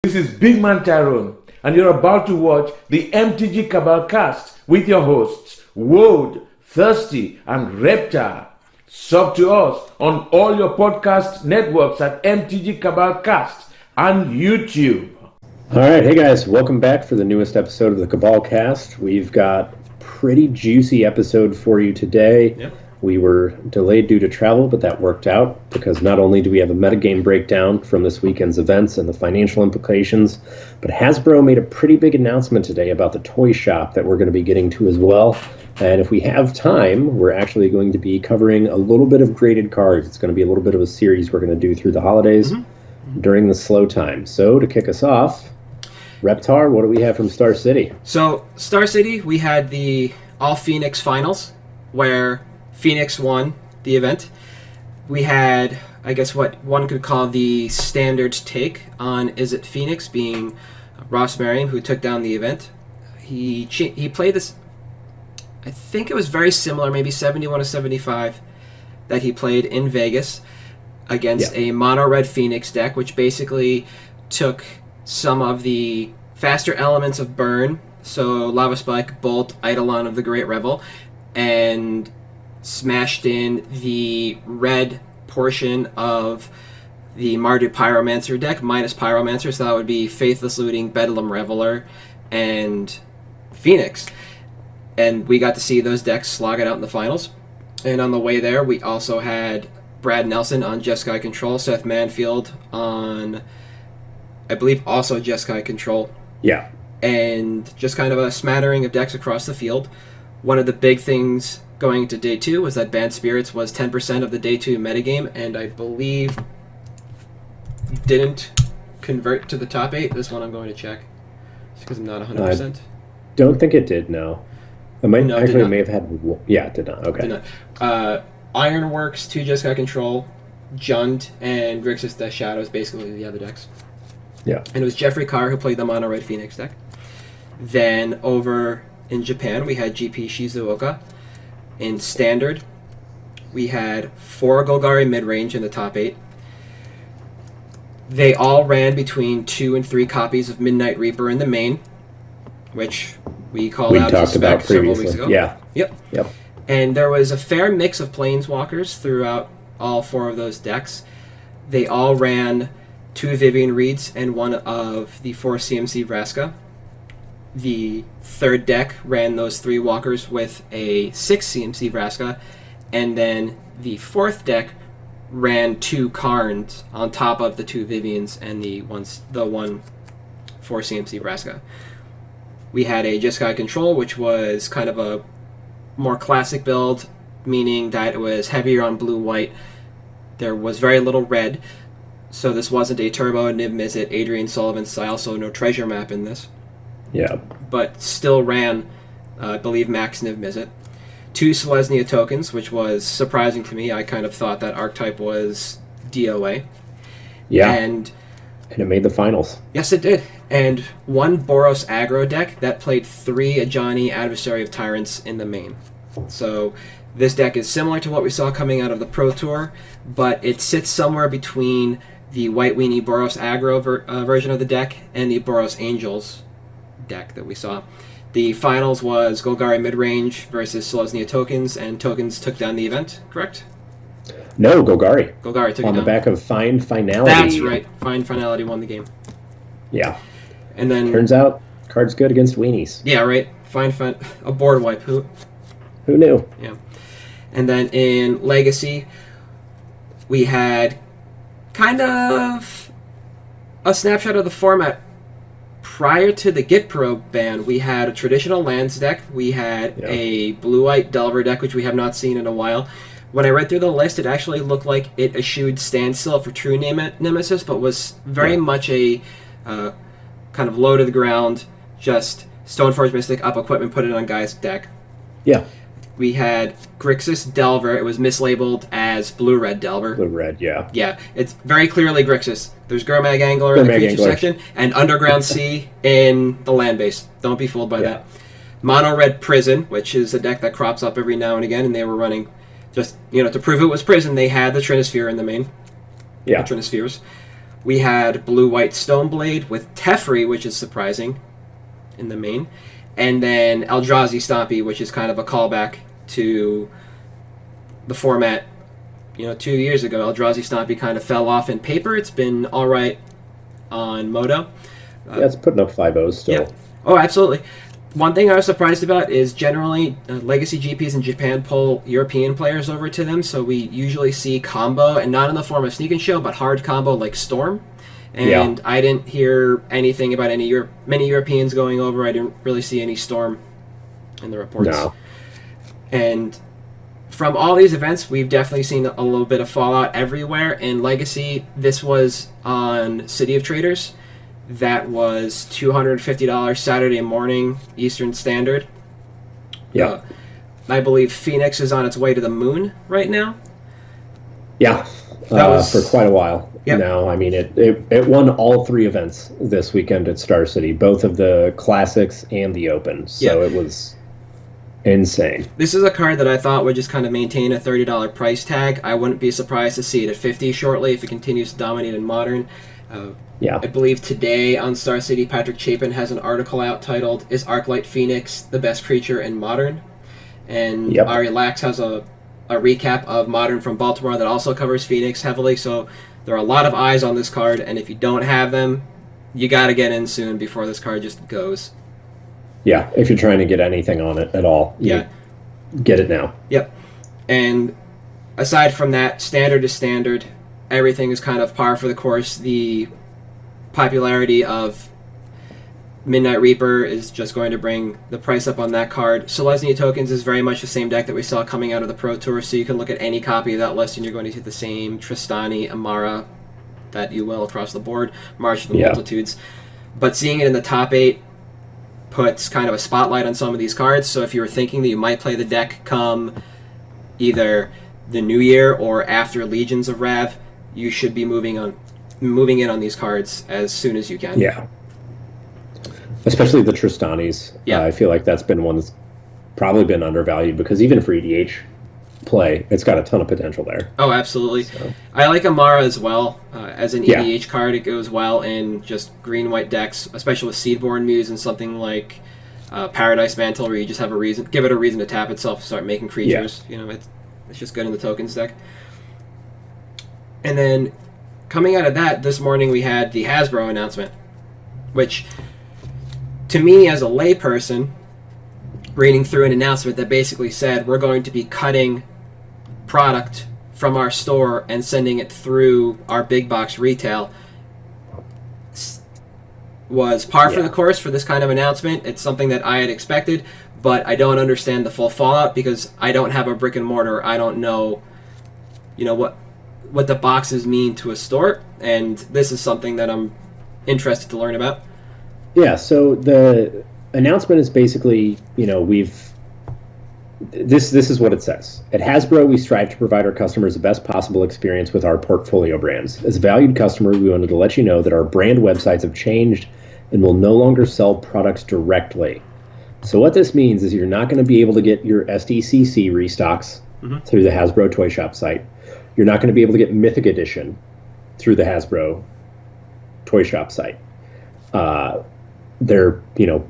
This is Big Man Tyrone, and you're about to watch the MtG Cabal Cast with your hosts, Woad, Thirsty, and Reptar. Sub to us on all your podcast networks at MtG Cabal Cast and YouTube. All right, hey guys, welcome back for the newest episode of the Cabal Cast. We've got a pretty juicy episode for you today. Yep. We were delayed due to travel, but that worked out because not only do we have a metagame breakdown from this weekend's events and the financial implications, but Hasbro made a pretty big announcement today about the toy shop that we're going to be getting to as well. And if we have time, we're actually going to be covering a little bit of graded cards. It's going to be a little bit of a series we're going to do through the holidays during the slow time. So to kick us off, Reptar, what do we have from Star City? So, Star City, we had the All Phoenix Finals, where Phoenix won the event. We had, I guess, what one could call the standard take on Is It Phoenix, being Ross Merriam, who took down the event. He played this, I think it was very similar, maybe 71 to 75, that he played in Vegas against a mono-red Phoenix deck, which basically took some of the faster elements of Burn, so Lava Spike, Bolt, Eidolon of the Great Revel, and smashed in the red portion of the Marduk Pyromancer deck, minus Pyromancer, so that would be Faithless Looting, Bedlam Reveler, and Phoenix. And we got to see those decks slog it out in the finals. And on the way there, we also had Brad Nelson on Jeskai Control, Seth Manfield on, I believe, also Jeskai Control. Yeah. And just kind of a smattering of decks across the field. One of the big things going into Day 2 was that Banned Spirits was 10% of the Day 2 metagame, and I believe didn't convert to the top 8. This one I'm going to check, just because I'm not 100%. Don't think it did, no. It might, No, actually, it may have had... Yeah, it did not. Okay. Did not. Ironworks, 2 Jeskai Control, Jund, and Grixis Death Shadows, basically the other decks. Yeah. And it was Jeffrey Carr who played the Mono Red Phoenix deck. Then over in Japan, we had GP Shizuoka. In Standard, we had 4 Golgari midrange in the top 8. They all ran between 2 and 3 copies of Midnight Reaper in the main, which we called out as a spec several weeks ago. Yeah. Yep. And there was a fair mix of Planeswalkers throughout all 4 of those decks. They all ran 2 Vivian Reeds and 1 of the 4 CMC Vraska. The third deck ran those 3 walkers with a 6 CMC Vraska, and then the fourth deck ran 2 Karns on top of the 2 Vivians and the 1 4 CMC Vraska. We had a Jeskai Control, which was kind of a more classic build, meaning that it was heavier on blue-white. There was very little red, so this wasn't a Turbo, Niv Mizzet, Adrian Sullivan style, so no treasure map in this. Yeah. But still ran, I believe, Max Niv Mizzet. 2 Selesnya tokens, which was surprising to me. I kind of thought that archetype was DOA. Yeah. And it made the finals. Yes, it did. And 1 Boros aggro deck that played 3 Ajani Adversary of Tyrants in the main. So this deck is similar to what we saw coming out of the Pro Tour, but it sits somewhere between the White Weenie Boros aggro version of the deck and the Boros Angels deck that we saw. The finals was Golgari midrange versus Selesnya tokens, and tokens took down the event, correct? No, Golgari. Golgari took it down. On the back of Find Finality. That's right. Find Finality won the game. Yeah. And then turns out card's good against weenies. Yeah, right. A board wipe. Who knew? Yeah. And then in Legacy, we had kind of a snapshot of the format. Prior to the Git Pro ban, we had a traditional lands deck. We had a blue-white Delver deck, which we have not seen in a while. When I read through the list, it actually looked like it eschewed Standstill for True Nemesis, but was very much a kind of low to the ground, just Stoneforge Mystic, up equipment, put it on guy's deck. Yeah. We had Grixis Delver. It was mislabeled as Blue-Red Delver. Blue-Red, yeah. Yeah, it's very clearly Grixis. There's Gurmag Angler in the creature section, and Underground Sea in the land base. Don't be fooled by that. Mono Red Prison, which is a deck that crops up every now and again, and they were running just, to prove it was Prison, they had the Trinisphere in the main. Yeah. The Trinispheres. We had Blue-White Stoneblade with Teferi, which is surprising in the main. And then Eldrazi Stompy, which is kind of a callback to the format. 2 years ago, Eldrazi Stompy kind of fell off in paper. It's been all right on Moto. It's putting up 5-0 still. Yeah. Oh, absolutely. One thing I was surprised about is generally Legacy GPs in Japan pull European players over to them, so we usually see combo, and not in the form of Sneak and Show, but hard combo like Storm. And I didn't hear anything about many Europeans going over. I didn't really see any Storm in the reports. No. And from all these events, we've definitely seen a little bit of fallout everywhere. In Legacy, this was on City of Traders. That was $250 Saturday morning Eastern Standard. Yeah. I believe Phoenix is on its way to the moon right now. Yeah, for quite a while now. I mean, it won all 3 events this weekend at Star City, both of the Classics and the Open. So it was insane. This is a card that I thought would just kind of maintain a $30 price tag. I wouldn't be surprised to see it at $50 shortly if it continues to dominate in Modern. I believe today on Star City, Patrick Chapin has an article out titled, "Is Arclight Phoenix the best creature in Modern?" And Ari Lax has a recap of Modern from Baltimore that also covers Phoenix heavily, so there are a lot of eyes on this card, and if you don't have them, you got to get in soon before this card just goes. Yeah, if you're trying to get anything on it at all, get it now. Yep. And aside from that, standard to standard, everything is kind of par for the course. The popularity of Midnight Reaper is just going to bring the price up on that card. Selesnya Tokens is very much the same deck that we saw coming out of the Pro Tour, so you can look at any copy of that list and you're going to see the same Tristani, Amara that you will across the board, March of the Multitudes. But seeing it in the top 8 puts kind of a spotlight on some of these cards, so if you were thinking that you might play the deck come either the New Year or after Legions of Rav, you should be moving in on these cards as soon as you can. Yeah. Especially the Tristanis. Yeah. I feel like that's been one that's probably been undervalued because even for EDH play, it's got a ton of potential there. Oh, absolutely. So. I like Amara as well. As an EDH card, it goes well in just green-white decks, especially with Seedborn Muse and something like Paradise Mantle, where you just have give it a reason to tap itself, start making creatures. It's just good in the tokens deck. And then coming out of that, this morning we had the Hasbro announcement, which, to me as a layperson, reading through an announcement that basically said we're going to be cutting product from our store and sending it through our big box retail, was par for the course for this kind of announcement. It's something that I had expected, but I don't understand the full fallout because I don't have a brick and mortar. I don't know, what the boxes mean to a store, and this is something that I'm interested to learn about. Yeah, so the announcement is basically, this is what it says. At Hasbro, we strive to provide our customers the best possible experience with our portfolio brands. As a valued customer, we wanted to let you know that our brand websites have changed and will no longer sell products directly. So what this means is you're not going to be able to get your SDCC restocks through the Hasbro Toy Shop site. You're not going to be able to get Mythic Edition through the Hasbro Toy Shop site. Their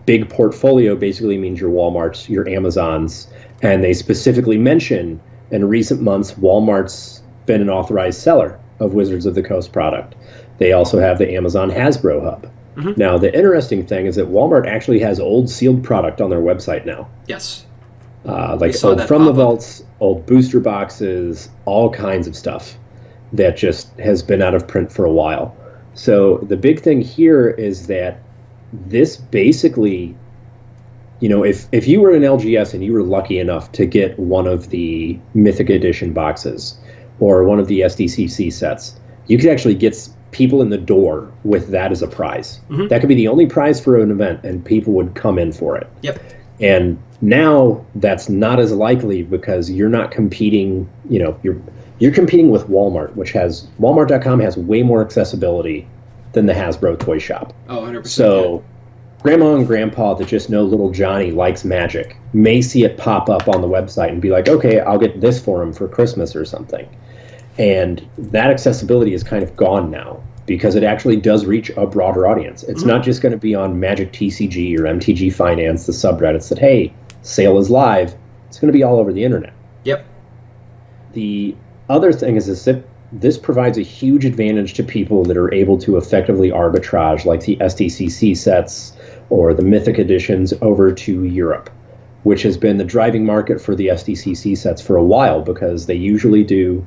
big portfolio basically means your Walmarts, your Amazons, and they specifically mention in recent months Walmart's been an authorized seller of Wizards of the Coast product. They also have the Amazon Hasbro Hub. Now, the interesting thing is that Walmart actually has old sealed product on their website now. Yes. Like old From the Vaults, old booster boxes, all kinds of stuff that just has been out of print for a while. So the big thing here is that this basically, if you were an LGS and you were lucky enough to get one of the Mythic Edition boxes or one of the SDCC sets, you could actually get people in the door with that as a prize. That could be the only prize for an event, and people would come in for it. Yep. And now that's not as likely because you're not competing, you're competing with Walmart, which has, Walmart.com has way more accessibility than the Hasbro Toy Shop. Oh, 100%. So grandma and grandpa that just know little Johnny likes Magic may see it pop up on the website and be like, okay, I'll get this for him for Christmas or something. And that accessibility is kind of gone now. because it actually does reach a broader audience. It's not just going to be on Magic TCG or MTG Finance, the subreddits that, hey, sale is live. It's going to be all over the internet. Yep. The other thing is that this provides a huge advantage to people that are able to effectively arbitrage, like the SDCC sets or the Mythic editions, over to Europe, which has been the driving market for the SDCC sets for a while, because they usually do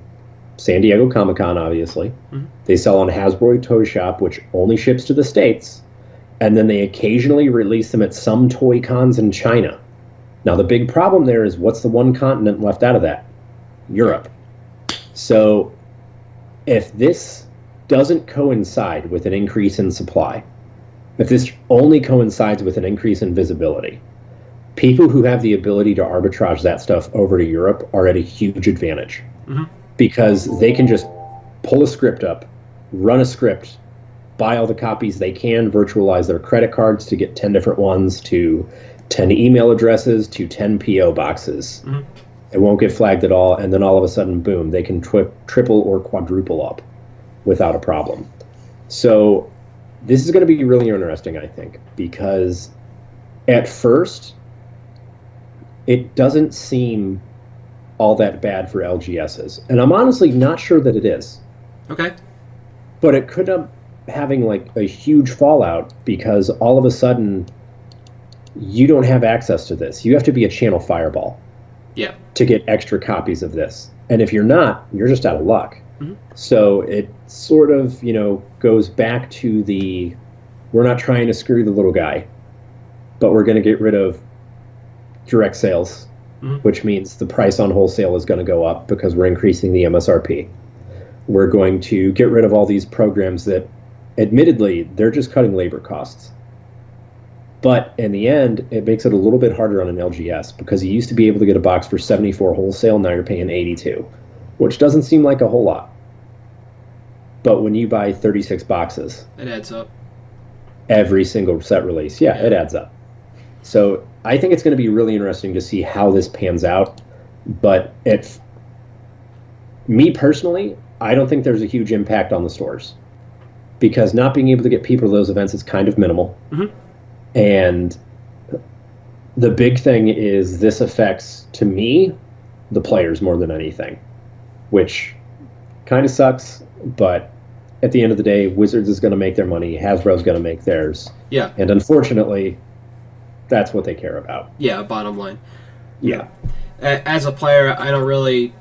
San Diego Comic-Con, obviously. They sell on Hasbro Toy Shop, which only ships to the States, and then they occasionally release them at some toy cons in China. Now, the big problem there is, what's the one continent left out of that? Europe. So if this doesn't coincide with an increase in supply, if this only coincides with an increase in visibility, people who have the ability to arbitrage that stuff over to Europe are at a huge advantage. Because they can just pull a script up, run a script, buy all the copies they can, virtualize their credit cards to get 10 different ones, to 10 email addresses, to 10 PO boxes. It won't get flagged at all, and then all of a sudden, boom, they can triple or quadruple up without a problem. So this is going to be really interesting, I think, because at first, it doesn't seem all that bad for LGSs. And I'm honestly not sure that it is. Okay. But it could end up having like a huge fallout, because all of a sudden you don't have access to this. You have to be a channel fireball to get extra copies of this. And if you're not, you're just out of luck. So it sort of, goes back to we're not trying to screw the little guy, but we're going to get rid of direct sales, which means the price on wholesale is going to go up because we're increasing the MSRP. We're going to get rid of all these programs that, admittedly, they're just cutting labor costs. But in the end, it makes it a little bit harder on an LGS, because you used to be able to get a box for 74 wholesale, now you're paying 82, which doesn't seem like a whole lot. But when you buy 36 boxes, it adds up. Every single set release, it adds up. So I think it's going to be really interesting to see how this pans out. But me personally, I don't think there's a huge impact on the stores, because not being able to get people to those events is kind of minimal. And the big thing is, this affects, to me, the players more than anything, which kind of sucks. But at the end of the day, Wizards is going to make their money, Hasbro's going to make theirs. Yeah. And unfortunately, that's what they care about. Yeah, bottom line. Yeah. As a player, I don't really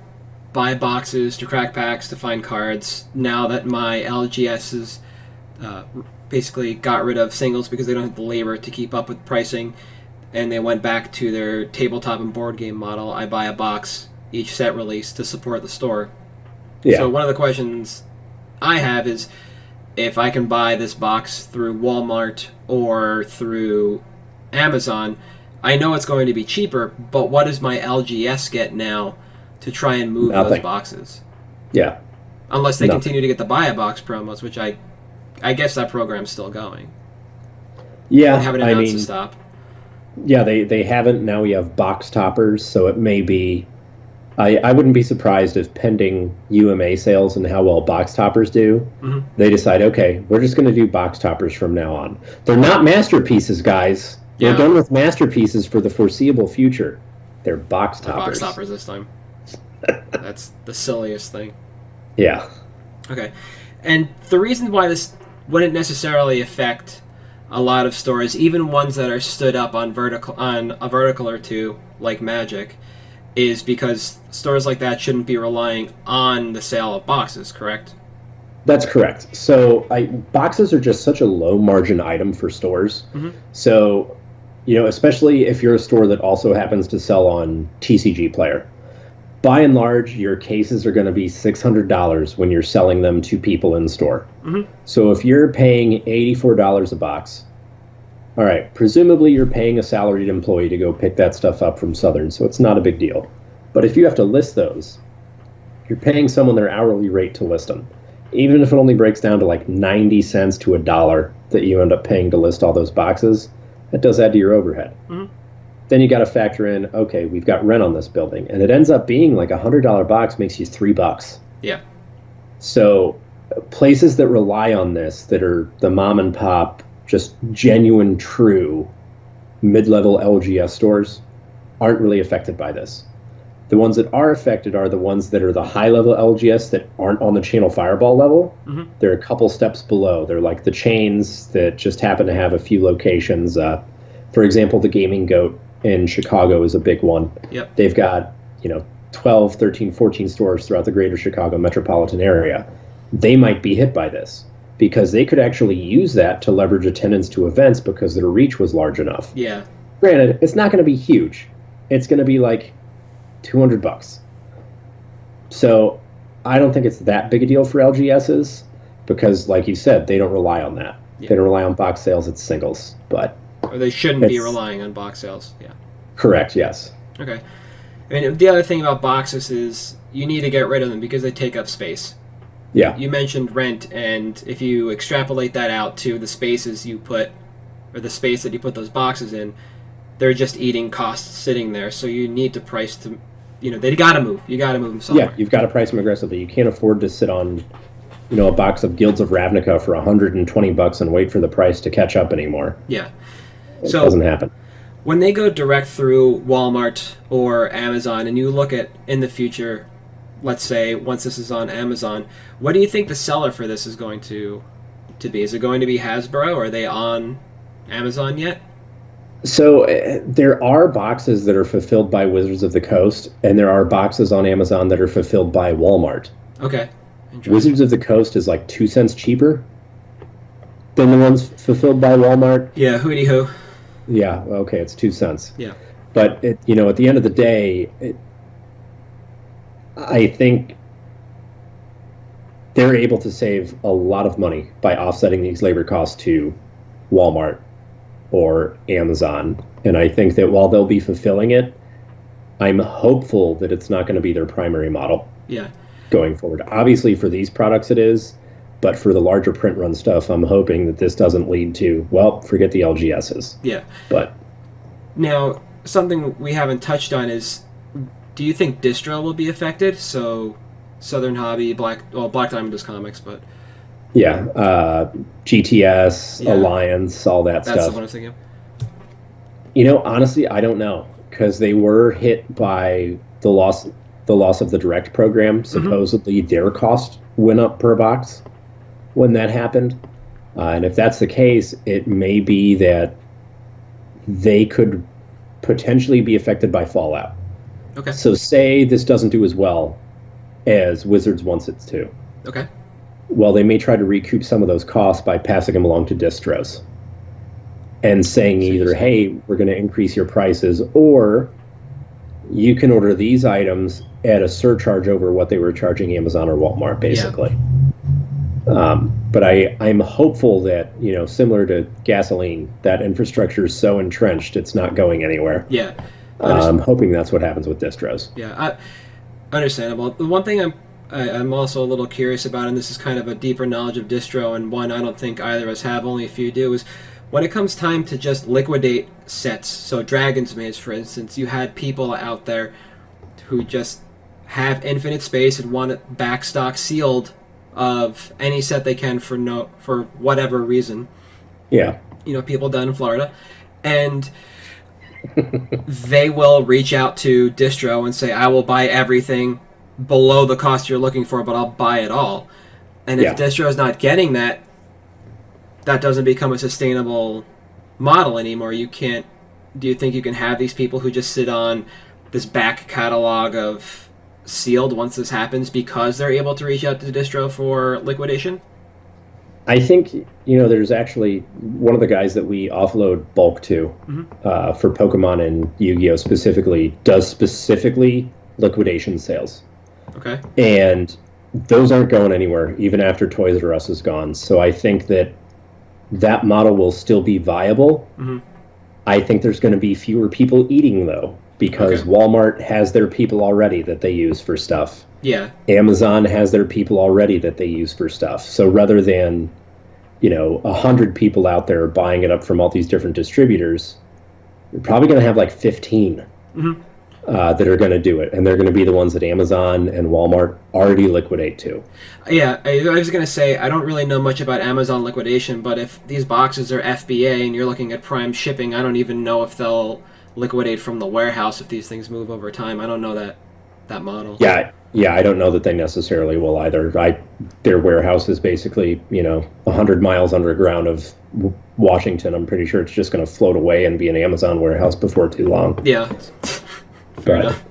buy boxes to crack packs to find cards. Now that my LGSs basically got rid of singles because they don't have the labor to keep up with pricing, and they went back to their tabletop and board game model, I buy a box each set release to support the store. Yeah. So one of the questions I have is, if I can buy this box through Walmart or through Amazon, I know it's going to be cheaper, but what does my LGS get now to try and move those boxes? Yeah. Unless they continue to get the buy a box promos, which I guess that program's still going. Yeah, they haven't announced to stop. Yeah, they haven't. Now we have box toppers, so it may be... I wouldn't be surprised if, pending UMA sales and how well box toppers do, they decide, okay, we're just going to do box toppers from now on. They're not masterpieces, guys. We're done with masterpieces for the foreseeable future. They're box toppers. Box toppers this time. That's the silliest thing. Yeah. Okay. And the reason why this wouldn't necessarily affect a lot of stores, even ones that are stood up on a vertical or two, like Magic, is because stores like that shouldn't be relying on the sale of boxes, correct? That's correct. So boxes are just such a low margin item for stores. So, especially if you're a store that also happens to sell on TCG Player, by and large, your cases are going to be $600 when you're selling them to people in store. So if you're paying $84 a box, all right, presumably you're paying a salaried employee to go pick that stuff up from Southern, so it's not a big deal. But if you have to list those, you're paying someone their hourly rate to list them. Even if it only breaks down to like 90 cents to $1 that you end up paying to list all those boxes, that does add to your overhead. Then you got to factor in, okay, we've got rent on this building, and it ends up being like $100 box makes you $3. Yeah. So places that rely on this, that are the mom and pop, just genuine, true mid-level LGS stores, aren't really affected by this. The ones that are affected are the ones that are the high-level LGS that aren't on the channel Fireball level. Mm-hmm. They're a couple steps below. They're like the chains that just happen to have a few locations. For example, the Gaming Goat in Chicago is a big one. Yep. They've got, 12, 13, 14 stores throughout the greater Chicago metropolitan area. They might be hit by this because they could actually use that to leverage attendance to events because their reach was large enough. Yeah. Granted, it's not going to be huge. It's going to be like $200. So I don't think it's that big a deal for LGSs because, like you said, they don't rely on that. Yeah. They don't rely on box sales, it's singles. But or they shouldn't be relying on box sales. Yeah. Correct, yes. Okay. I mean, the other thing about boxes is you need to get rid of them because they take up space. Yeah. You mentioned rent, and if you extrapolate that out to the spaces you put, or the space that you put those boxes in, they're just eating costs sitting there. So you need to price to, they got to move. You got to move them somewhere. Yeah, you've got to price them aggressively. You can't afford to sit on, a box of Guilds of Ravnica for $120 and wait for the price to catch up anymore. Yeah. It doesn't happen. When they go direct through Walmart or Amazon, and you look at in the future, let's say once this is on Amazon, what do you think the seller for this is going to be? Is it going to be Hasbro? Are they on Amazon yet? So there are boxes that are fulfilled by Wizards of the Coast, and there are boxes on Amazon that are fulfilled by Walmart. Okay. Wizards of the Coast is like 2 cents cheaper than the ones fulfilled by Walmart. Yeah, hooty hoo. Yeah, okay, it's 2 cents. Yeah. But, at the end of the day, I think they're able to save a lot of money by offsetting these labor costs to Walmart or Amazon. And I think that while they'll be fulfilling it, I'm hopeful that it's not going to be their primary model going forward. Obviously, for these products it is, but for the larger print run stuff, I'm hoping that this doesn't lead to, forget the LGSs. Yeah. But now, something we haven't touched on is, do you think distro will be affected? So, Southern Hobby, Black Diamond does comics, but yeah, GTS, Alliance, all that stuff. That's the one I was thinking of. Honestly, I don't know because they were hit by the loss of the direct program. Supposedly, their cost went up per box when that happened, and if that's the case, it may be that they could potentially be affected by fallout. Okay. So say this doesn't do as well as Wizards wants it to. Okay. Well, they may try to recoup some of those costs by passing them along to distros and saying either, hey, we're going to increase your prices, or you can order these items at a surcharge over what they were charging Amazon or Walmart, basically. But I'm hopeful that, similar to gasoline, that infrastructure is so entrenched, it's not going anywhere. Yeah. I'm hoping that's what happens with distros. Yeah, understandable. The one thing I'm also a little curious about, and this is kind of a deeper knowledge of distro, and one I don't think either of us have, only a few do, is when it comes time to just liquidate sets, so Dragon's Maze, for instance, you had people out there who just have infinite space and want it backstock sealed of any set they can for whatever reason. Yeah. People down in Florida. And they will reach out to distro and say, I will buy everything below the cost you're looking for, but I'll buy it all. And if distro is not getting that, that doesn't become a sustainable model anymore. Do you think you can have these people who just sit on this back catalog of sealed once this happens because they're able to reach out to distro for liquidation? I think, there's actually one of the guys that we offload bulk to for Pokemon and Yu-Gi-Oh! Does specifically liquidation sales. Okay. And those aren't going anywhere, even after Toys R Us is gone. So I think that model will still be viable. Mm-hmm. I think there's going to be fewer people eating, though, because Walmart has their people already that they use for stuff. Yeah. Amazon has their people already that they use for stuff. So rather than, 100 people out there buying it up from all these different distributors, you're probably going to have like 15. Mm-hmm. that are going to do it, and they're going to be the ones that Amazon and Walmart already liquidate to. Yeah, I was going to say, I don't really know much about Amazon liquidation, but if these boxes are FBA and you're looking at prime shipping, I don't even know if they'll liquidate from the warehouse if these things move over time. I don't know that model. Yeah, I don't know that they necessarily will either. Their warehouse is basically, 100 miles underground of Washington. I'm pretty sure it's just going to float away and be an Amazon warehouse before too long. Yeah, fair enough.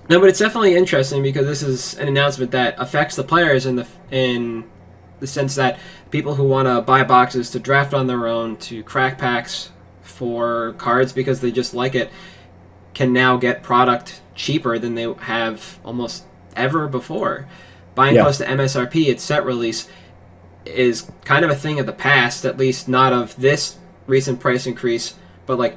No, but it's definitely interesting because this is an announcement that affects the players in the sense that people who want to buy boxes to draft on their own, to crack packs for cards because they just like it, can now get product cheaper than they have almost ever before. Buying close to MSRP at set release is kind of a thing of the past, at least not of this recent price increase, but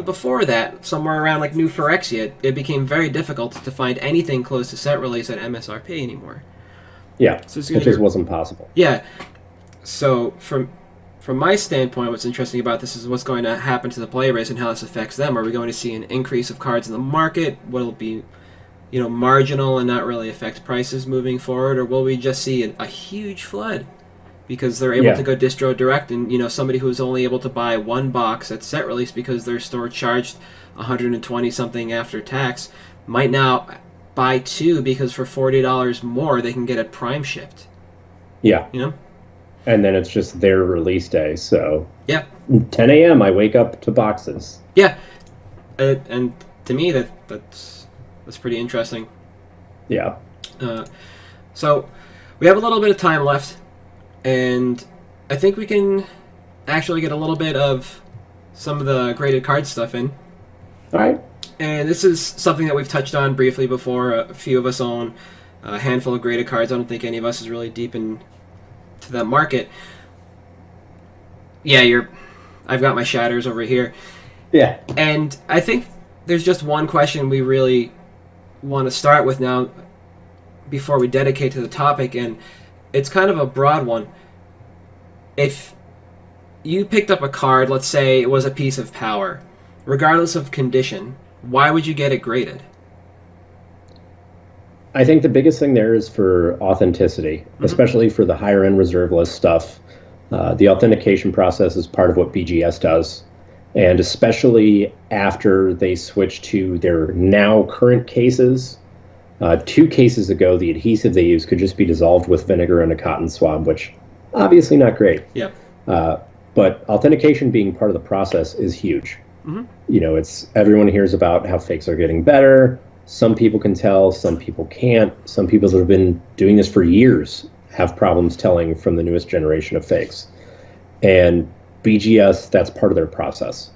before that, somewhere around New Phyrexia, it became very difficult to find anything close to set release at MSRP anymore. Yeah, so it just wasn't possible. Yeah, so from my standpoint, what's interesting about this is what's going to happen to the player base and how this affects them. Are we going to see an increase of cards in the market? Will it be, marginal and not really affect prices moving forward? Or will we just see a huge flood because they're able to go distro direct and, somebody who's only able to buy one box at set release because their store charged $120 something after tax might now buy two because for $40 more they can get it prime shipped. Yeah. And then it's just their release day, so 10 a.m. I wake up to boxes. Yeah, and to me that's pretty interesting. Yeah. So we have a little bit of time left, and I think we can actually get a little bit of some of the graded card stuff in. All right. And this is something that we've touched on briefly before. A few of us own a handful of graded cards. I don't think any of us is really deep into that market. Yeah, I've got my shatters over here. Yeah. And I think there's just one question we really want to start with now before we dedicate to the topic, and it's kind of a broad one. If you picked up a card, let's say it was a piece of power, regardless of condition, why would you get it graded? I think the biggest thing there is for authenticity, especially for the higher end reserve list stuff. The authentication process is part of what BGS does. And especially after they switch to their now current cases, 2 cases ago, the adhesive they use could just be dissolved with vinegar and a cotton swab, which obviously not great. Yeah. But authentication being part of the process is huge. It's everyone hears about how fakes are getting better. Some people can tell, some people can't. Some people that have been doing this for years have problems telling from the newest generation of fakes. And BGS, that's part of their process.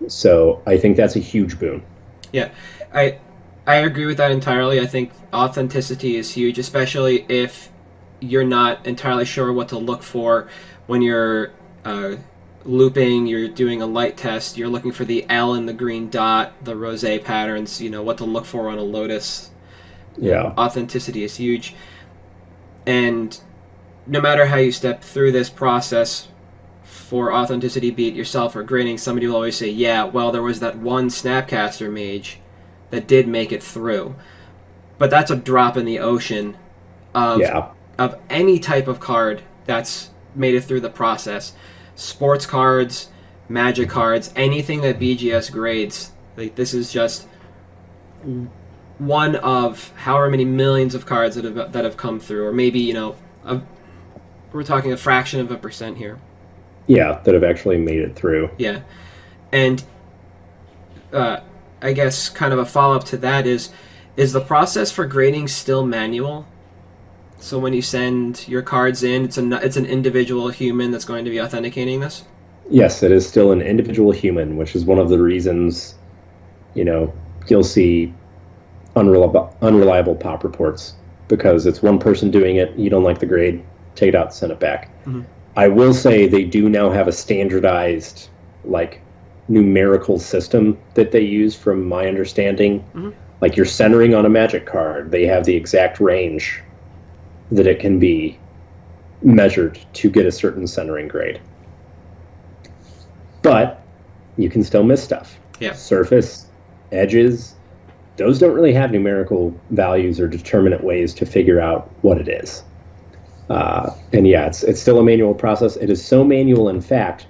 So I think that's a huge boon. Yeah, I agree with that entirely. I think authenticity is huge, especially if you're not entirely sure what to look for when you're looping, you're doing a light test, you're looking for the L in the green dot, the rosé patterns, what to look for on a lotus. Yeah. Authenticity is huge. And no matter how you step through this process for authenticity, be it yourself or grading, somebody will always say, yeah, well, there was that one Snapcaster mage that did make it through. But that's a drop in the ocean of any type of card that's made it through the process. Sports cards, Magic cards, anything that BGS grades, this is just one of however many millions of cards that have come through, or maybe we're talking a fraction of a percent here. Yeah, that have actually made it through. Yeah, and I guess kind of a follow up to that is the process for grading still manual? So when you send your cards in, it's an individual human that's going to be authenticating this? Yes, it is still an individual human, which is one of the reasons, you'll see unreliable pop reports, because it's one person doing it, you don't like the grade, take it out, send it back. I will say they do now have a standardized, numerical system that they use, from my understanding. Like you're centering on a Magic card, they have the exact range that it can be measured to get a certain centering grade. But you can still miss stuff. Yeah. Surface, edges, those don't really have numerical values or determinate ways to figure out what it is. And yeah, it's still a manual process. It is so manual, in fact,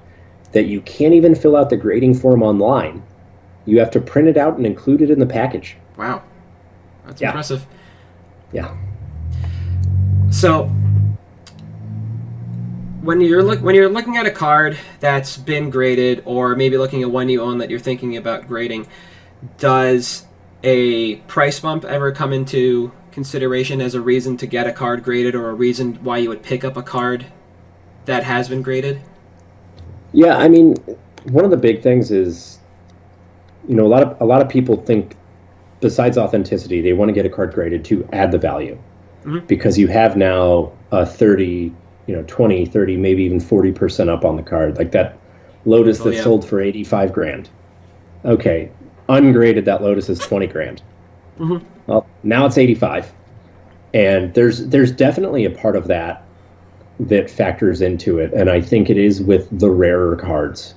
that you can't even fill out the grading form online. You have to print it out and include it in the package. Wow. That's impressive. Yeah. So when you're looking at a card that's been graded, or maybe looking at one you own that you're thinking about grading, does a price bump ever come into consideration as a reason to get a card graded, or a reason why you would pick up a card that has been graded? Yeah, I mean, one of the big things is, a lot of people think, besides authenticity, they want to get a card graded to add the value. Mm-hmm. Because you have now a 30, 20, 30, maybe even 40% up on the card. Like that Lotus that sold for 85 grand. Okay, ungraded, that Lotus is 20 grand. Mm-hmm. Well, now it's 85. And there's definitely a part of that factors into it. And I think it is with the rarer cards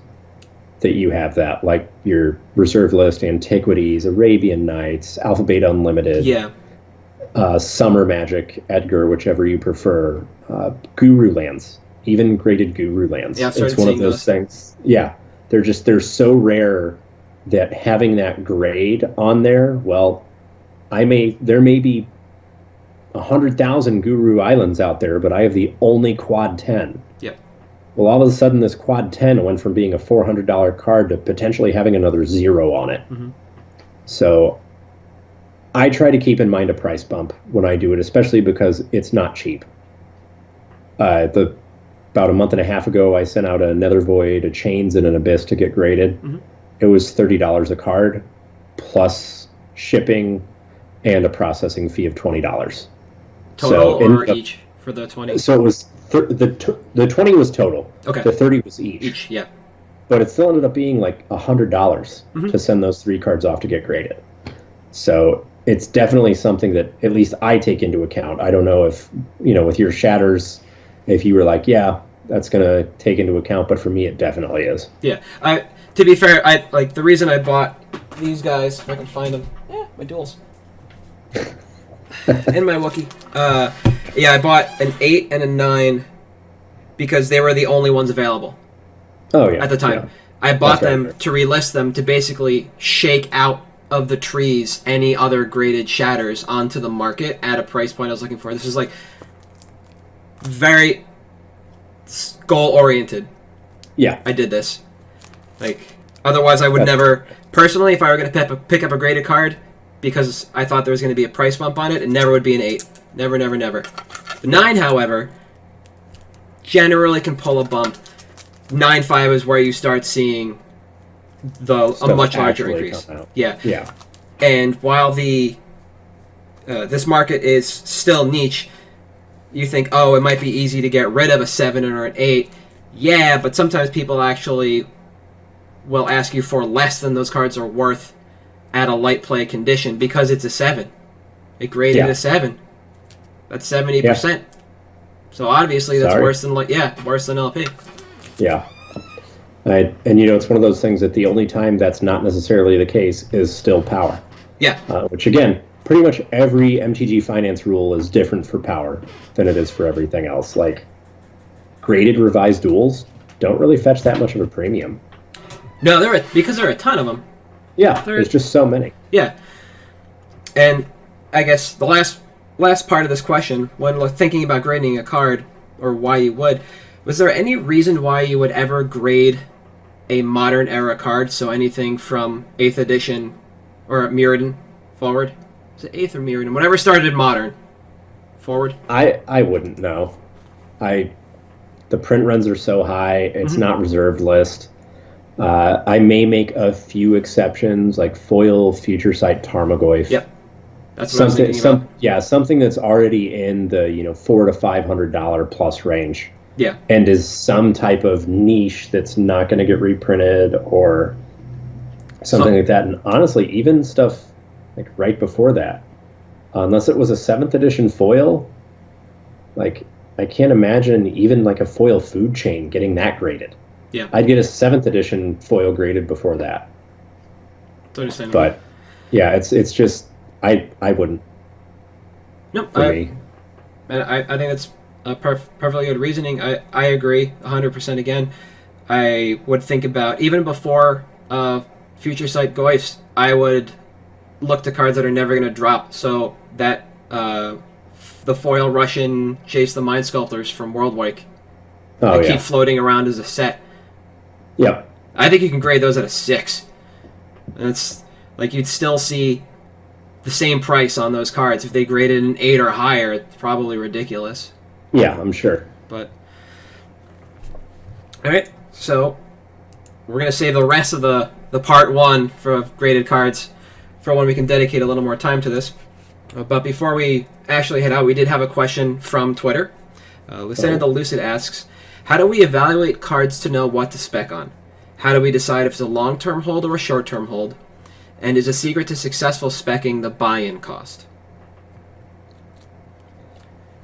that you have that, like your Reserve List, Antiquities, Arabian Nights, Alpha Beta Unlimited. Yeah. Summer Magic, Edgar, whichever you prefer, Guru Lands, even graded Guru Lands. Yeah, it's one of those things. Yeah, they're so rare that having that grade on there, well, there may be 100,000 Guru Islands out there, but I have the only Quad 10. Yep. Well, all of a sudden, this Quad 10 went from being a $400 card to potentially having another 0 on it. Mm-hmm. So I try to keep in mind a price bump when I do it, especially because it's not cheap. About a month and a half ago, I sent out a Nether Void, a Chains, and an Abyss to get graded. Mm-hmm. It was $30 a card, plus shipping and a processing fee of $20. Total or each for the 20? So it was the 20 was total. Okay. The 30 was each. Each, yeah. But it still ended up being like $100 to send those 3 cards off to get graded. So it's definitely something that at least I take into account. I don't know if, with your shatters, if you were like, yeah, that's going to take into account, but for me, it definitely is. Yeah. To be fair, the reason I bought these guys, if I can find them, my duels. And my Wookiee. I bought an 8 and a 9 because they were the only ones available. Oh, yeah. At the time. Yeah. I bought them to relist them to basically shake out of the trees any other graded shatters onto the market at a price point I was looking for. This is like very goal oriented. Yeah. I did this. Otherwise I would never, personally, if I were going to pick up a graded card because I thought there was going to be a price bump on it, it never would be an 8. Never, never, never. The 9, however, generally can pull a bump. 9.5 is where you start seeing a much larger increase. Yeah. Yeah. And while this market is still niche, you think, oh, it might be easy to get rid of a 7 or an 8. Yeah, but sometimes people actually will ask you for less than those cards are worth at a light play condition because it's a 7. It graded a 7. That's 70%. Yeah. So obviously that's worse than LP. Yeah. And it's one of those things that the only time that's not necessarily the case is still power. Yeah. Which again, pretty much every MTG finance rule is different for power than it is for everything else. Like graded revised duels don't really fetch that much of a premium. No, because there are a ton of them. Yeah, there's just so many. Yeah. And I guess the last part of this question, when thinking about grading a card, or why you would, was there any reason why you would ever grade a modern era card, so anything from 8th edition or Mirrodin forward? Is it 8th or Mirrodin? Whatever started modern forward? I wouldn't know. The print runs are so high, it's not reserved list. I may make a few exceptions, like foil Future Sight Tarmogoyf. Yep. That's what I was thinking about. Yeah, something that's already in the $400 to $500 plus range. Yeah. And is some type of niche that's not going to get reprinted or something like that. And honestly, even stuff like right before that, unless it was a 7th edition foil, like I can't imagine even like a foil food chain getting that graded. Yeah. I'd get a 7th edition foil graded before that. It's understandable. But Yeah, it's just I wouldn't No, for me. I think that's a perfectly good reasoning. I agree 100% again. I would think about, even before Future Sight Goifs, I would look to cards that are never going to drop. So that the foil Russian Chase the Mind Sculptors from Worldwake Oh that keep yeah. floating around as a set. Yep. I think you can grade those at a 6. And it's like you'd still see the same price on those cards. If they graded an 8 or higher, it's probably ridiculous. Yeah, I'm sure. But all right, so we're gonna save the rest of the part 1 for graded cards for when we can dedicate a little more time to this. But before we actually head out, we did have a question from Twitter. Lieutenant the Lucid asks, how do we evaluate cards to know what to spec on? How do we decide if it's a long-term hold or a short-term hold? And is a secret to successful specking the buy-in cost?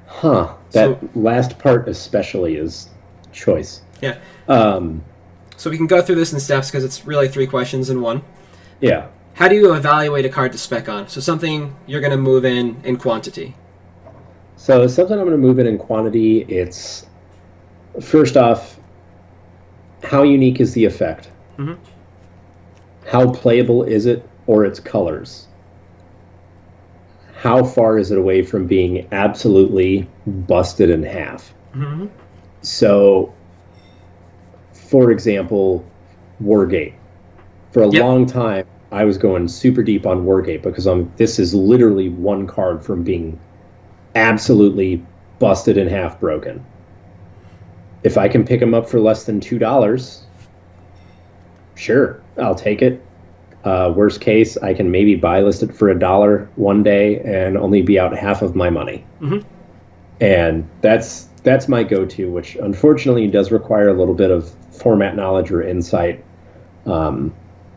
Huh. That last part especially is choice. Yeah. Um, So we can go through this in steps because it's really 3 questions in one. yeah. How do you evaluate a card to spec on? So something you're going to move in quantity. So something I'm going to move in quantity. It's first off, how unique is the effect? Mm-hmm. How playable is it, or its colors? How far is it away from being absolutely busted in half? Mm-hmm. So, for example, Wargate. For a long time, I was going super deep on Wargate because this is literally one card from being absolutely busted in half broken. If I can pick them up for less than $2, sure, I'll take it. Worst case, I can maybe buy list it for $1 one day and only be out half of my money. Mm-hmm. And that's my go-to, which unfortunately does require a little bit of format knowledge or insight.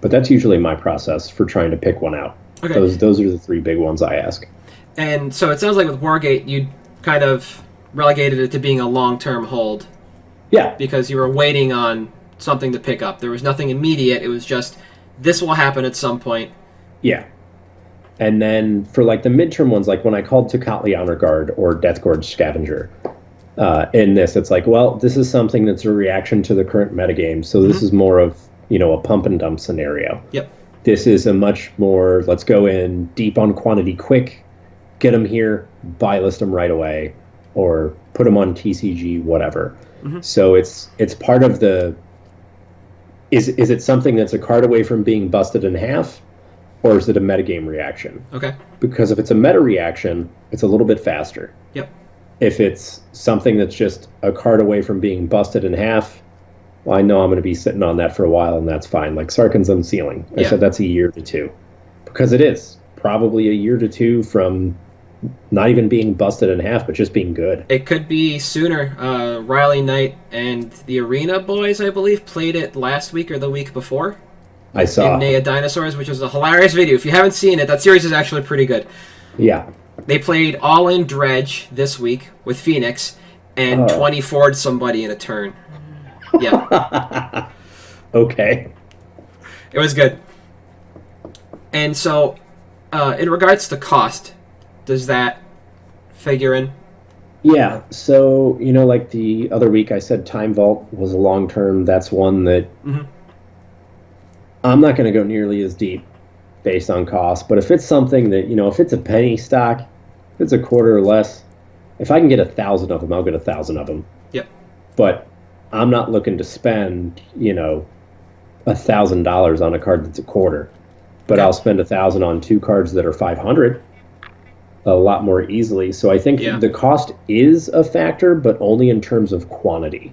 But that's usually my process for trying to pick one out. Okay. Those are the 3 big ones I ask. And so it sounds like with Wargate, you kind of relegated it to being a long-term hold. Yeah. Because you were waiting on something to pick up. There was nothing immediate. It was just, this will happen at some point. Yeah. And then for like the midterm ones, like when I called Tocatli Honor Guard or Death Gorge Scavenger, in this, it's like, well, this is something that's a reaction to the current metagame. So this is more of, a pump and dump scenario. Yep. This is a much more, let's go in deep on quantity quick, get them here, buy list them right away, or put them on TCG, whatever. Mm-hmm. So it's part of the, is it something that's a card away from being busted in half, or is it a metagame reaction? Okay. Because if it's a meta reaction, it's a little bit faster. Yep. If it's something that's just a card away from being busted in half, well, I know I'm going to be sitting on that for a while, and that's fine. Like Sarkhan's Unsealing. I said that's a year to 2. Because it is probably a year to 2 from not even being busted in half, but just being good. It could be sooner. Riley Knight and the Arena Boys, I believe, played it last week or the week before. I saw. In Nea Dinosaurs, which was a hilarious video. If you haven't seen it, that series is actually pretty good. Yeah. They played All-In Dredge this week with Phoenix and 24'd somebody in a turn. Yeah. Okay. It was good. And so, in regards to cost, does that figure in? Yeah. So, like the other week I said Time Vault was a long term. That's one that I'm not going to go nearly as deep based on cost. But if it's something that, if it's a penny stock, if it's a quarter or less, if I can get 1,000 of them, I'll get 1,000 of them. Yep. But I'm not looking to spend, $1,000 on a card that's a quarter. But I'll spend 1,000 on 2 cards that are 500 a lot more easily. So I think the cost is a factor, but only in terms of quantity.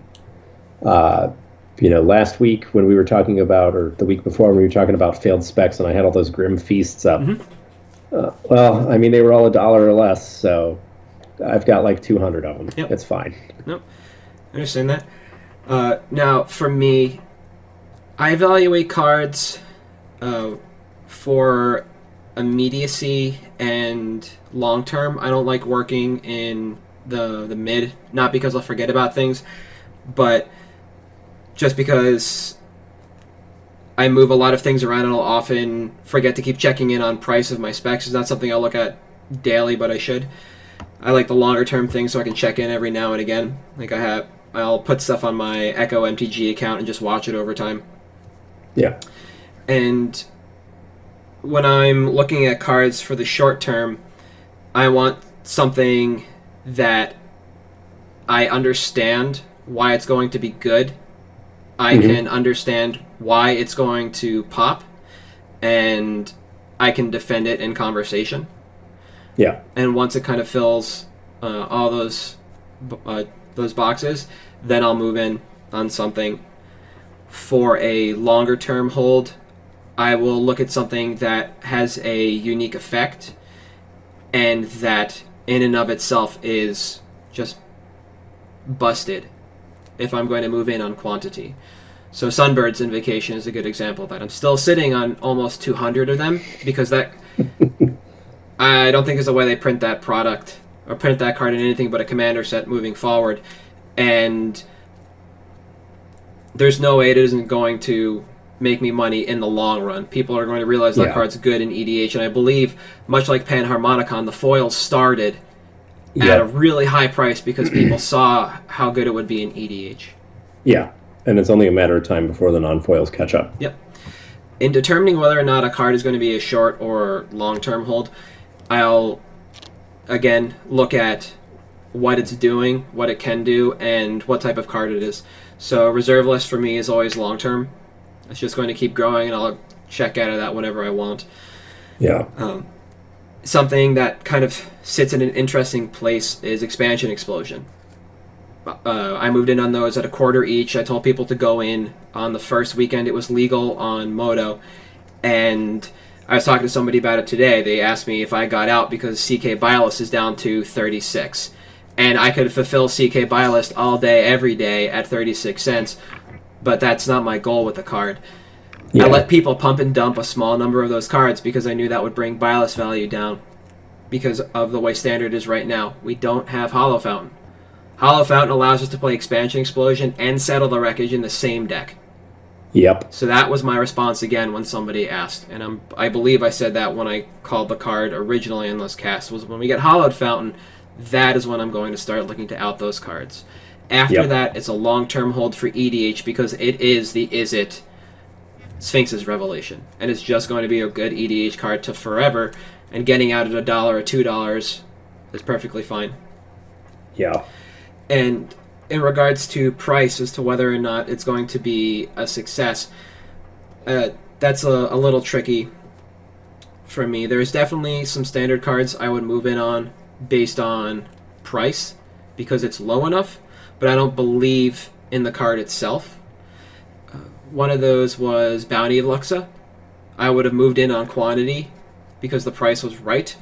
Last week when we were talking about, or the week before when we were talking about failed specs, and I had all those Grim Feasts up. They were all $1 or less, so I've got like 200 of them. Yep. It's fine. Nope. I understand that. Now, for me, I evaluate cards for immediacy and long term. I don't like working in the mid, not because I'll forget about things, but just because I move a lot of things around, and I'll often forget to keep checking in on price of my specs. It's not something I'll look at daily, but I should. I like the longer term things so I can check in every now and again. Like I'll put stuff on my Echo MtG account and just watch it over time. Yeah. And when I'm looking at cards for the short term, I want something that I understand why it's going to be good. I can understand why it's going to pop, and I can defend it in conversation. Yeah. And once it kind of fills all those boxes, then I'll move in on something. For a longer term hold, I will look at something that has a unique effect and that in and of itself is just busted if I'm going to move in on quantity. So Sunbird's Invocation is a good example of that. I'm still sitting on almost 200 of them because that I don't think is the way they print that product or print that card in anything but a commander set moving forward. And there's no way it isn't going to make me money in the long run. People are going to realize that card's good in EDH, and I believe, much like Panharmonicon, the foils started at a really high price because people saw how good it would be in EDH. Yeah, and it's only a matter of time before the non-foils catch up. Yep. In determining whether or not a card is going to be a short or long-term hold, I'll, again, look at what it's doing, what it can do, and what type of card it is. So reserve list for me is always long-term. It's just going to keep growing, and I'll check out of that whenever I want. Yeah. Something that kind of sits in an interesting place is Expansion Explosion. I moved in on those at a quarter each. I told people to go in on the first weekend. It was legal on Moto, and I was talking to somebody about it today. They asked me if I got out because CK Buy List is down to 36. And I could fulfill CK Buy List all day, every day at 36 cents, but that's not my goal with the card. Yeah. I let people pump and dump a small number of those cards because I knew that would bring buy list value down because of the way Standard is right now. We don't have Hollow Fountain. Hollow Fountain allows us to play Expansion Explosion and Settle the Wreckage in the same deck. Yep. So that was my response again when somebody asked, and I believe I said that when I called the card originally in this cast, was when we get Hollowed Fountain, that is when I'm going to start looking to out those cards. After that, it's a long-term hold for EDH because it is the Izzet Sphinx's Revelation, and it's just going to be a good EDH card to forever, and getting out at $1 or $2 is perfectly fine. Yeah. And in regards to price as to whether or not it's going to be a success, that's a little tricky for me. There's definitely some standard cards I would move in on based on price because it's low enough, but I don't believe in the card itself. One of those was Bounty of Luxa. I would have moved in on quantity because the price was right.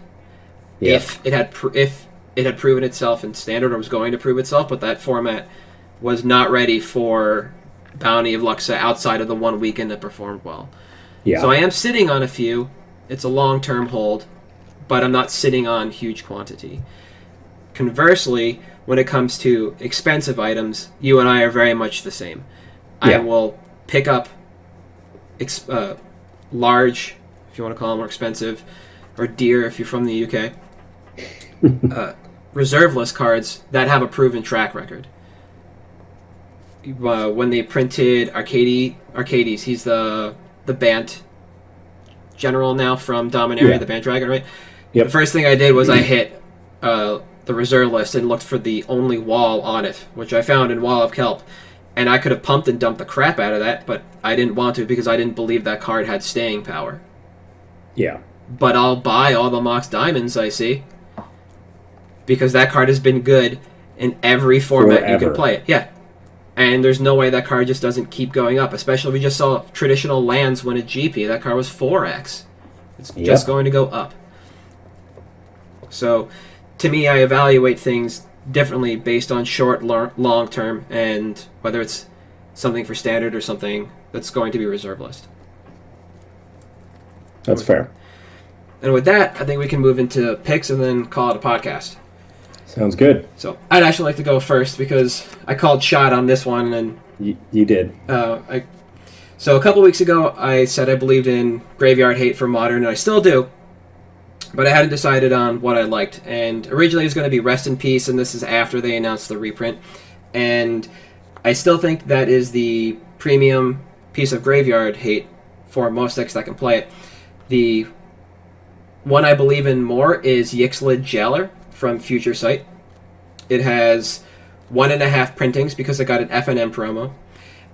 Yeah. If it had proven itself in Standard or was going to prove itself, but that format was not ready for Bounty of Luxa outside of the one weekend that performed well. Yeah. So I am sitting on a few. It's a long-term hold, but I'm not sitting on huge quantity. Conversely, when it comes to expensive items, you and I are very much the same. Yeah. I will pick up large, if you want to call them more expensive, or dear if you're from the UK, reserve list cards that have a proven track record. When they printed Arcades, he's the Bant general now from Dominaria, the Bant Dragon, right? Yep. The first thing I did was I hit the reserve list and looked for the only wall on it, which I found in Wall of Kelp. And I could have pumped and dumped the crap out of that, but I didn't want to because I didn't believe that card had staying power. Yeah. But I'll buy all the Mox Diamonds I see because that card has been good in every format you can play it. Yeah. And there's no way that card just doesn't keep going up, especially if we just saw traditional lands win a GP. That card was 4x. It's just going to go up. So, to me, I evaluate things differently based on short, long term, and whether it's something for Standard or something that's going to be reserve list. That's fair. And with that, I think we can move into picks and then call it a podcast. Sounds good. So I'd actually like to go first because I called shot on this one, and you did. So a couple weeks ago, I said I believed in Graveyard Hate for Modern, and I still do. But I hadn't decided on what I liked. And originally it was going to be Rest in Peace, and this is after they announced the reprint. And I still think that is the premium piece of Graveyard Hate for most decks that can play it. The one I believe in more is Yixlid Jailer from Future Sight. It has 1.5 printings because it got an FNM promo.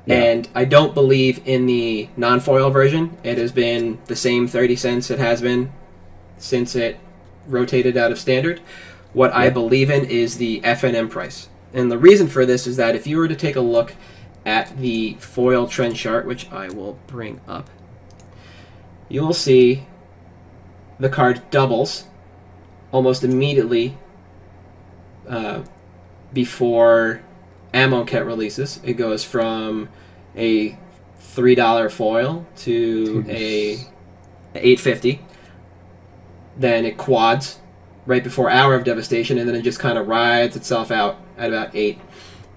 Yeah. And I don't believe in the non-foil version. It has been the same 30 cents it has been since it rotated out of standard. What I believe in is the FNM price. And the reason for this is that if you were to take a look at the foil trend chart, which I will bring up, you will see the card doubles almost immediately before Amonkhet releases. It goes from a $3 foil to a $8.50. Then it quads right before Hour of Devastation, and then it just kind of rides itself out at about 8.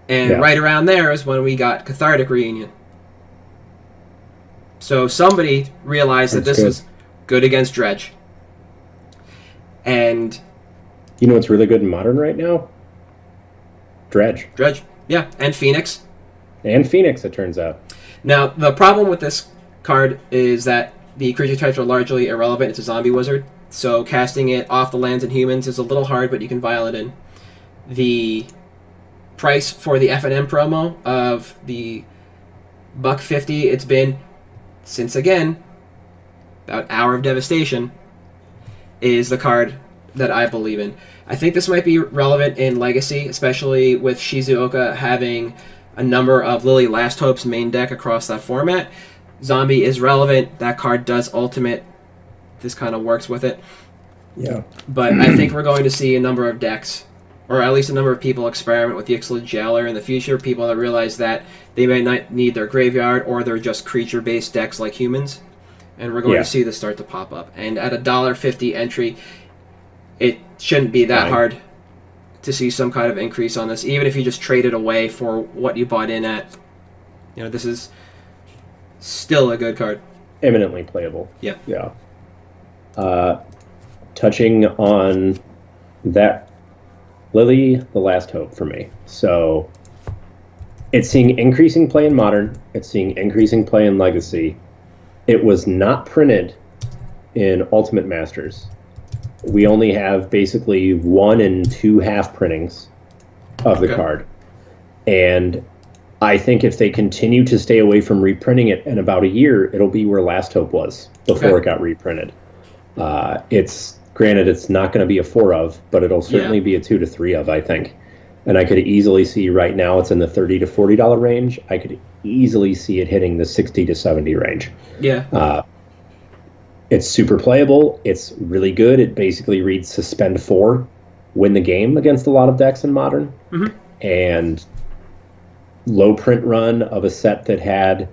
And right around there is when we got Cathartic Reunion. So somebody realized that this was good against Dredge. And you know what's really good in Modern right now? Dredge. Yeah, and Phoenix. And Phoenix, it turns out. Now, the problem with this card is that the creature types are largely irrelevant. It's a zombie wizard, so casting it off the lands and humans is a little hard, but you can vial it in. The price for the FNM promo of the $1.50, it's been, since again, about Hour of Devastation, is the card that I believe in. I think this might be relevant in Legacy, especially with Shizuoka having a number of Lily Last Hope's main deck across that format. Zombie is relevant. That card does ultimate. This kind of works with it. Yeah. But I think we're going to see a number of decks, or at least a number of people experiment with the Yixlid Jailer in the future. People that realize that they may not need their graveyard, or they're just creature-based decks like humans. And we're going to see this start to pop up. And at a $1.50 entry, it shouldn't be that hard to see some kind of increase on this, even if you just trade it away for what you bought in at. You know, this is still a good card. Eminently playable. Yeah. Yeah. Touching on that, Lily, the Last Hope for me. So it's seeing increasing play in Modern. It's seeing increasing play in Legacy. It was not printed in Ultimate Masters. We only have basically 1 and 2 half printings of the card. And I think if they continue to stay away from reprinting it in about a year, it'll be where Last Hope was before it got reprinted. It's granted, it's not going to be a 4 of, but it'll certainly be a 2 to 3 of, I think. And I could easily see right now it's in the $30 to $40 range. I could easily see it hitting the $60 to $70 range. Yeah. It's super playable. It's really good. It basically reads Suspend 4, win the game against a lot of decks in Modern. Mm-hmm. And low print run of a set that had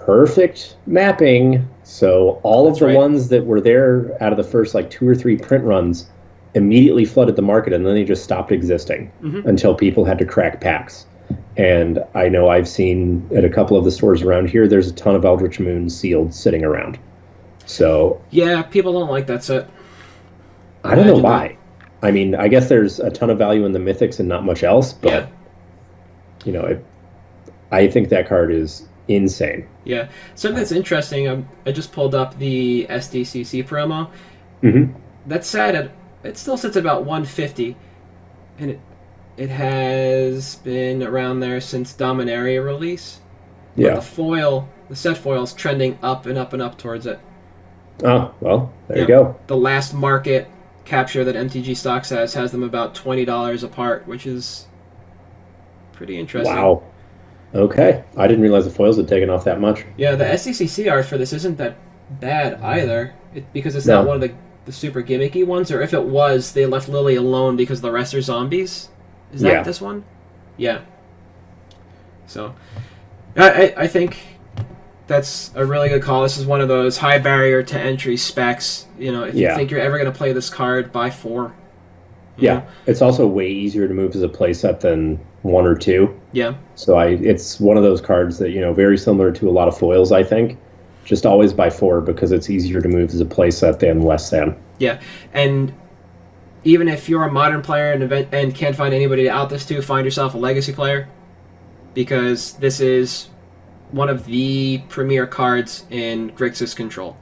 perfect mapping. So all of the ones that were there out of the first like 2 or 3 print runs immediately flooded the market, and then they just stopped existing until people had to crack packs. And I know I've seen at a couple of the stores around here, there's a ton of Eldritch Moon sealed sitting around. So yeah, people don't like that set. I don't know why. I mean, I guess there's a ton of value in the mythics and not much else, but you know, I think that card is insane. Yeah, something that's interesting. I just pulled up the SDCC promo. That's sad. It still sits at about 150, and it has been around there since Dominaria release. But the set foil is trending up and up and up towards it. Oh, well, there you go. The last market capture that MTG Stocks has them about $20 apart, which is pretty interesting. Wow. Okay. I didn't realize the foils had taken off that much. Yeah, the SCCC art for this isn't that bad either, because it's not one of the super gimmicky ones, or if it was, they left Lily alone because the rest are zombies. Is that this one? Yeah. So, I think that's a really good call. This is one of those high barrier to entry specs. You know, if you think you're ever going to play this card, buy 4. Yeah, it's also way easier to move as a playset than 1 or 2. Yeah. So it's one of those cards that, very similar to a lot of foils, I think. Just always buy 4 because it's easier to move as a playset than less than. Yeah, and even if you're a modern player and can't find anybody to out this to, find yourself a legacy player, because this is one of the premier cards in Grixis control.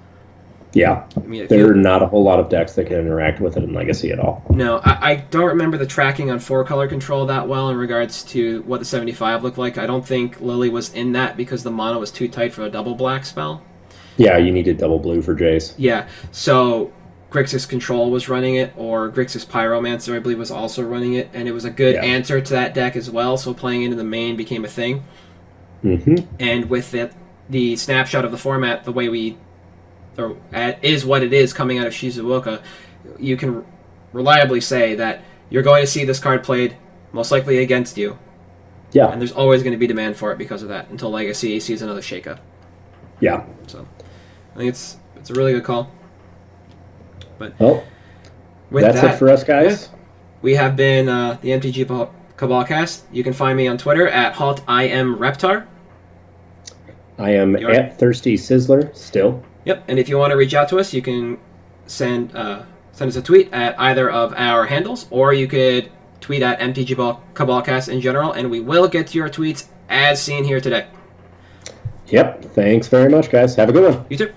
Yeah, I mean, there are not a whole lot of decks that can interact with it in Legacy at all. No, I don't remember the tracking on 4-color control that well in regards to what the 75 looked like. I don't think Lily was in that because the mono was too tight for a double black spell. Yeah, you needed double blue for Jace. Yeah, so Grixis Control was running it, or Grixis Pyromancer, I believe, was also running it, and it was a good answer to that deck as well, so playing it in the main became a thing. Mm-hmm. And with it, the snapshot of the format, the way is what it is coming out of Shizuoka, you can reliably say that you're going to see this card played most likely against you. Yeah. And there's always going to be demand for it because of that until Legacy sees another shakeup. Yeah. So I think it's a really good call. But well, that's it for us, guys. Yeah, we have been the MtG Cabal Cast. You can find me on Twitter at HaltIamReptar. I am at Thirsty Sizzler still. Yep, and if you want to reach out to us, you can send us a tweet at either of our handles, or you could tweet at MtG Cabal Cast in general, and we will get to your tweets as seen here today. Yep. Thanks very much, guys. Have a good one. You too.